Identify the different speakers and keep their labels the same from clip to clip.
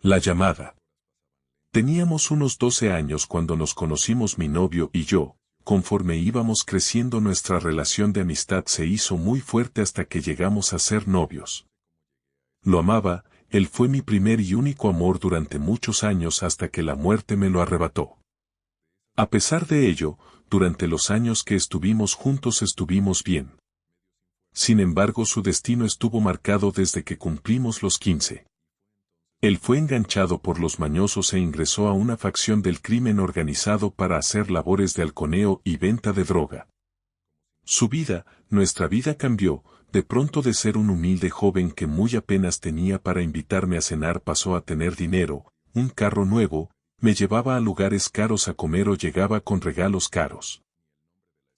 Speaker 1: La llamada. Teníamos unos 12 años cuando nos conocimos mi novio y yo. Conforme íbamos creciendo nuestra relación de amistad se hizo muy fuerte hasta que llegamos a ser novios. Lo amaba, él fue mi primer y único amor durante muchos años hasta que la muerte me lo arrebató. A pesar de ello, durante los años que estuvimos juntos estuvimos bien. Sin embargo, su destino estuvo marcado desde que cumplimos los 15. Él fue enganchado por los mañosos e ingresó a una facción del crimen organizado para hacer labores de halconeo y venta de droga. Su vida, nuestra vida cambió, de pronto de ser un humilde joven que muy apenas tenía para invitarme a cenar pasó a tener dinero, un carro nuevo, me llevaba a lugares caros a comer o llegaba con regalos caros.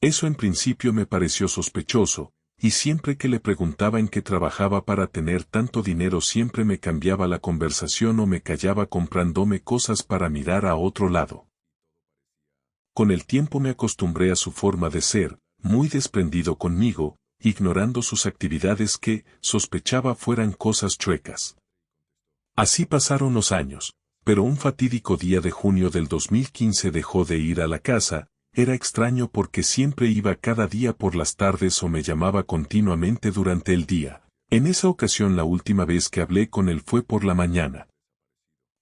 Speaker 1: Eso en principio me pareció sospechoso, y siempre que le preguntaba en qué trabajaba para tener tanto dinero siempre me cambiaba la conversación o me callaba comprándome cosas para mirar a otro lado. Con el tiempo me acostumbré a su forma de ser, muy desprendido conmigo, ignorando sus actividades que, sospechaba fueran cosas chuecas. Así pasaron los años, pero un fatídico día de junio del 2015 dejó de ir a la casa. Era extraño porque siempre iba cada día por las tardes o me llamaba continuamente durante el día. En esa ocasión la última vez que hablé con él fue por la mañana.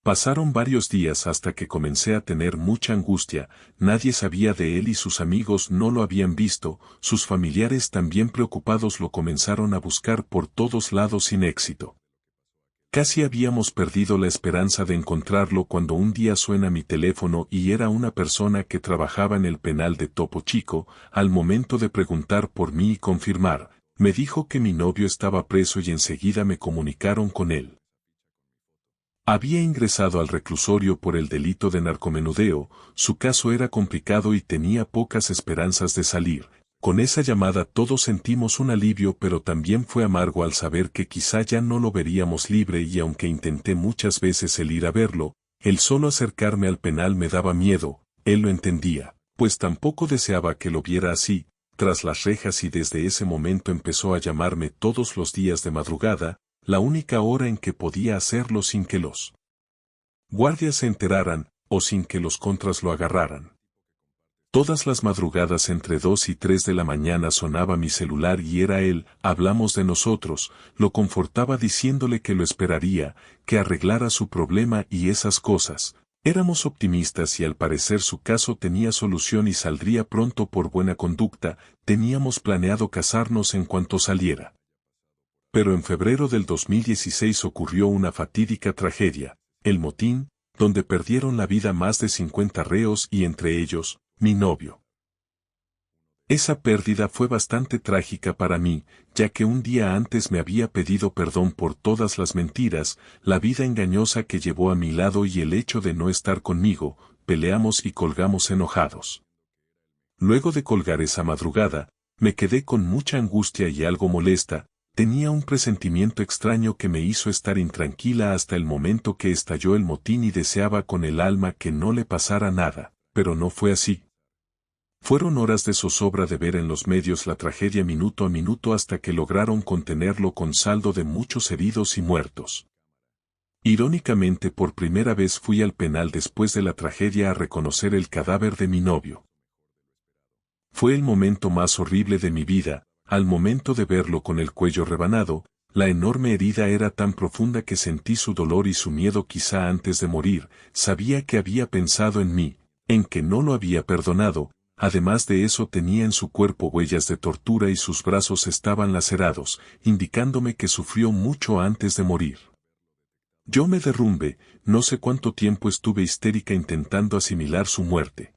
Speaker 1: Pasaron varios días hasta que comencé a tener mucha angustia, nadie sabía de él y sus amigos no lo habían visto, sus familiares también preocupados lo comenzaron a buscar por todos lados sin éxito. Casi habíamos perdido la esperanza de encontrarlo cuando un día suena mi teléfono y era una persona que trabajaba en el penal de Topo Chico. Al momento de preguntar por mí y confirmar, me dijo que mi novio estaba preso y enseguida me comunicaron con él. Había ingresado al reclusorio por el delito de narcomenudeo, su caso era complicado y tenía pocas esperanzas de salir. Con esa llamada todos sentimos un alivio, pero también fue amargo al saber que quizá ya no lo veríamos libre y aunque intenté muchas veces el ir a verlo, el solo acercarme al penal me daba miedo, él lo entendía, pues tampoco deseaba que lo viera así, tras las rejas y desde ese momento empezó a llamarme todos los días de madrugada, la única hora en que podía hacerlo sin que los guardias se enteraran, o sin que los contras lo agarraran. Todas las madrugadas entre 2 y 3 de la mañana sonaba mi celular y era él. Hablamos de nosotros, lo confortaba diciéndole que lo esperaría, que arreglara su problema y esas cosas. Éramos optimistas y al parecer su caso tenía solución y saldría pronto por buena conducta. Teníamos planeado casarnos en cuanto saliera. Pero en febrero del 2016 ocurrió una fatídica tragedia, el motín, donde perdieron la vida más de 50 reos y entre ellos, mi novio. Esa pérdida fue bastante trágica para mí, ya que un día antes me había pedido perdón por todas las mentiras, la vida engañosa que llevó a mi lado y el hecho de no estar conmigo. Peleamos y colgamos enojados. Luego de colgar esa madrugada, me quedé con mucha angustia y algo molesta. Tenía un presentimiento extraño que me hizo estar intranquila hasta el momento que estalló el motín y deseaba con el alma que no le pasara nada, pero no fue así. Fueron horas de zozobra de ver en los medios la tragedia minuto a minuto hasta que lograron contenerlo con saldo de muchos heridos y muertos. Irónicamente, por primera vez fui al penal después de la tragedia a reconocer el cadáver de mi novio. Fue el momento más horrible de mi vida. Al momento de verlo con el cuello rebanado, la enorme herida era tan profunda que sentí su dolor y su miedo quizá antes de morir. Sabía que había pensado en mí, en que no lo había perdonado. Además de eso tenía en su cuerpo huellas de tortura y sus brazos estaban lacerados, indicándome que sufrió mucho antes de morir. Yo me derrumbé, no sé cuánto tiempo estuve histérica intentando asimilar su muerte.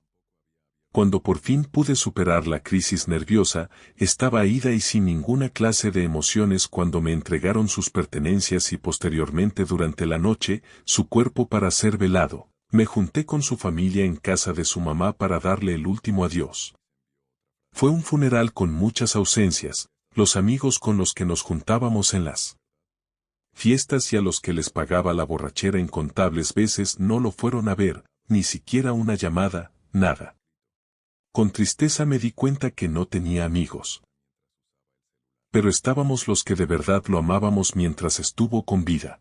Speaker 1: Cuando por fin pude superar la crisis nerviosa, estaba ida y sin ninguna clase de emociones cuando me entregaron sus pertenencias y posteriormente durante la noche, su cuerpo para ser velado. Me junté con su familia en casa de su mamá para darle el último adiós. Fue un funeral con muchas ausencias, los amigos con los que nos juntábamos en las fiestas y a los que les pagaba la borrachera incontables veces no lo fueron a ver, ni siquiera una llamada, nada. Con tristeza me di cuenta que no tenía amigos. Pero estábamos los que de verdad lo amábamos mientras estuvo con vida.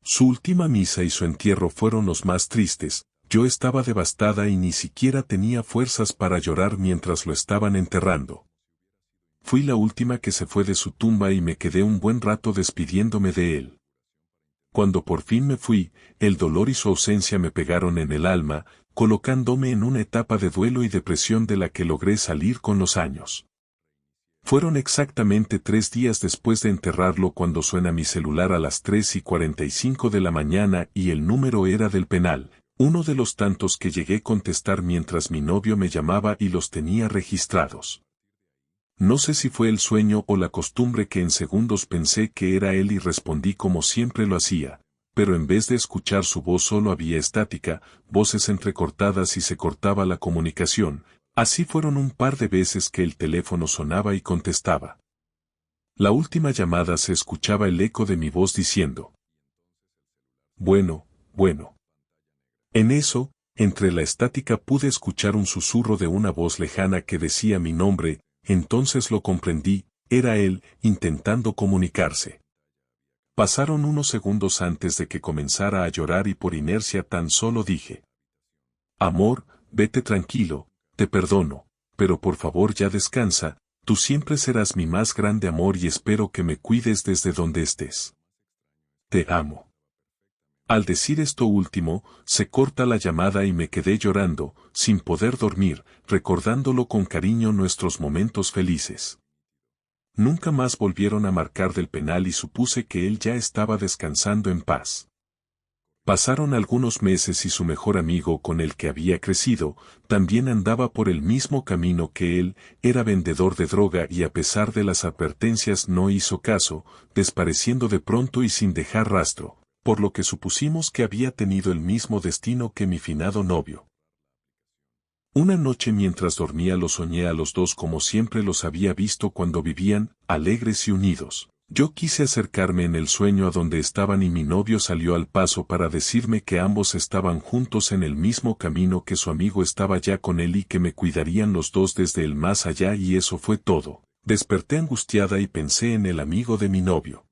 Speaker 1: Su última misa y su entierro fueron los más tristes. Yo estaba devastada y ni siquiera tenía fuerzas para llorar mientras lo estaban enterrando. Fui la última que se fue de su tumba y me quedé un buen rato despidiéndome de él. Cuando por fin me fui, el dolor y su ausencia me pegaron en el alma, colocándome en una etapa de duelo y depresión de la que logré salir con los años. Fueron exactamente 3 días después de enterrarlo cuando suena mi celular a las 3:45 de la mañana y el número era del penal, uno de los tantos que llegué a contestar mientras mi novio me llamaba y los tenía registrados. No sé si fue el sueño o la costumbre que en segundos pensé que era él y respondí como siempre lo hacía, pero en vez de escuchar su voz solo había estática, voces entrecortadas y se cortaba la comunicación. Así fueron un par de veces que el teléfono sonaba y contestaba. La última llamada se escuchaba el eco de mi voz diciendo: bueno, bueno. En eso, entre la estática pude escuchar un susurro de una voz lejana que decía mi nombre, entonces lo comprendí, era él, intentando comunicarse. Pasaron unos segundos antes de que comenzara a llorar y por inercia tan solo dije: amor, vete tranquilo, te perdono, pero por favor ya descansa, tú siempre serás mi más grande amor y espero que me cuides desde donde estés. Te amo. Al decir esto último, se corta la llamada y me quedé llorando, sin poder dormir, recordándolo con cariño nuestros momentos felices. Nunca más volvieron a marcar del penal y supuse que él ya estaba descansando en paz. Pasaron algunos meses y su mejor amigo con el que había crecido, también andaba por el mismo camino que él, era vendedor de droga y a pesar de las advertencias no hizo caso, desapareciendo de pronto y sin dejar rastro, por lo que supusimos que había tenido el mismo destino que mi finado novio. Una noche mientras dormía los soñé a los dos como siempre los había visto cuando vivían, alegres y unidos. Yo quise acercarme en el sueño a donde estaban y mi novio salió al paso para decirme que ambos estaban juntos en el mismo camino, que su amigo estaba ya con él y que me cuidarían los dos desde el más allá, y eso fue todo. Desperté angustiada y pensé en el amigo de mi novio.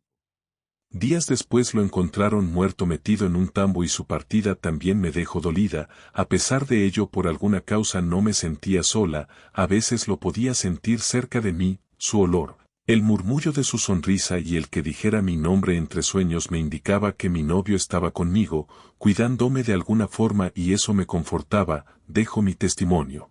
Speaker 1: Días después lo encontraron muerto metido en un tambo y su partida también me dejó dolida. A pesar de ello, por alguna causa no me sentía sola, a veces lo podía sentir cerca de mí, su olor, el murmullo de su sonrisa y el que dijera mi nombre entre sueños me indicaba que mi novio estaba conmigo, cuidándome de alguna forma, y eso me confortaba. Dejo mi testimonio.